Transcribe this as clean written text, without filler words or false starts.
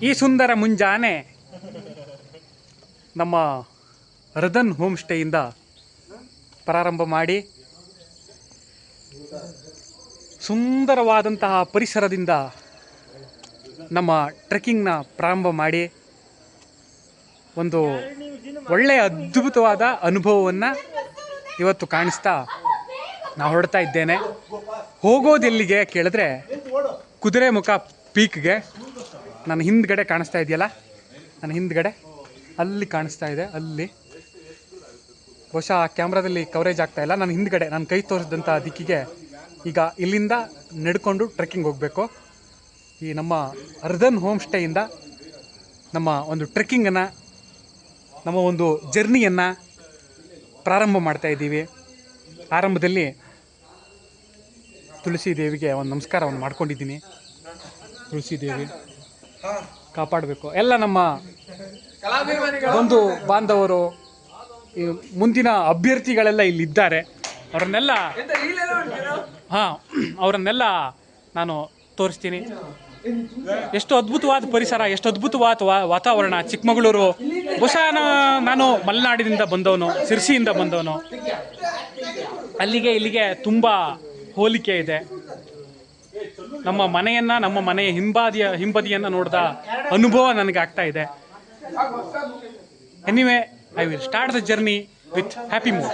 ಈ ಸುಂದರ ಮುಂಜಾನೆ ನಮ್ಮ ರದನ್ ಹೋಮ್ ಸ್ಟೇಯಿಂದ ಪ್ರಾರಂಭ ಮಾಡಿ ಸುಂದರವಾದಂತಹ ಪರಿಸರದಿಂದ ನಮ್ಮ ಟ್ರೆಕ್ಕಿಂಗ್ನ ಪ್ರಾರಂಭ ಮಾಡಿ ಒಂದು ಒಳ್ಳೆಯ ಅದ್ಭುತವಾದ ಅನುಭವವನ್ನು ಇವತ್ತು ಕಾಣಿಸ್ತಾ ನಾನು ಹೊರಡ್ತಾ ಇದ್ದೇನೆ. ಹೋಗೋದೆಲ್ಲಿಗೆ ಕೇಳಿದ್ರೆ ಕುದುರೆಮುಖ ಪೀಕ್ಗೆ. ನನ್ನ ಹಿಂದ್ಗಡೆ ಕಾಣಿಸ್ತಾ ಇದೆಯಲ್ಲ, ನನ್ನ ಹಿಂದ್ಗಡೆ ಅಲ್ಲಿ ಕಾಣಿಸ್ತಾ ಇದೆ, ಅಲ್ಲಿ ಬಹುಶಃ ಕ್ಯಾಮ್ರಾದಲ್ಲಿ ಕವರೇಜ್ ಆಗ್ತಾ ಇಲ್ಲ. ನನ್ನ ಹಿಂದ್ಗಡೆ ನಾನು ಕೈ ತೋರಿಸಿದಂಥ ದಿಕ್ಕಿಗೆ ಈಗ ಇಲ್ಲಿಂದ ನಡ್ಕೊಂಡು ಟ್ರೆಕ್ಕಿಂಗ್ ಹೋಗಬೇಕು. ಈ ನಮ್ಮ ರದನ್ ಹೋಮ್ ಸ್ಟೇಯಿಂದ ನಮ್ಮ ಒಂದು ಟ್ರೆಕ್ಕಿಂಗನ್ನು, ನಮ್ಮ ಒಂದು ಜರ್ನಿಯನ್ನು ಪ್ರಾರಂಭ ಮಾಡ್ತಾ ಇದ್ದೀವಿ. ಆರಂಭದಲ್ಲಿ ತುಳಸಿ ದೇವಿಗೆ ಒಂದು ನಮಸ್ಕಾರವನ್ನು ಮಾಡ್ಕೊಂಡಿದ್ದೀನಿ. ತುಳಸಿ ದೇವಿ ಕಾಪಾಡಬೇಕು. ಎಲ್ಲ ನಮ್ಮ ಬಂಧು ಬಾಂಧವರು, ಈ ಮುಂದಿನ ಅಭ್ಯರ್ಥಿಗಳೆಲ್ಲ ಇಲ್ಲಿದ್ದಾರೆ. ಅವರನ್ನೆಲ್ಲ ನಾನು ತೋರಿಸ್ತೀನಿ. ಎಷ್ಟು ಅದ್ಭುತವಾದ ಪರಿಸರ, ಎಷ್ಟು ಅದ್ಭುತವಾದ ವಾತಾವರಣ. ಚಿಕ್ಕಮಗಳೂರು, ಬಹುಶಃ ನಾನು ಮಲೆನಾಡಿನಿಂದ ಬಂದವನು, ಸಿರ್ಸಿಯಿಂದ ಬಂದವನು. ಅಲ್ಲಿಗೆ ಇಲ್ಲಿಗೆ ತುಂಬ ಹೋಲಿಕೆ ಇದೆ. ನಮ್ಮ ಮನೆಯನ್ನು, ನಮ್ಮ ಮನೆಯ ಹಿಂಬದಿಯನ್ನು ನೋಡಿದ ಅನುಭವ ನನಗೆ ಆಗ್ತಾ ಇದೆ. Anyway, I will start the journey with happy mood.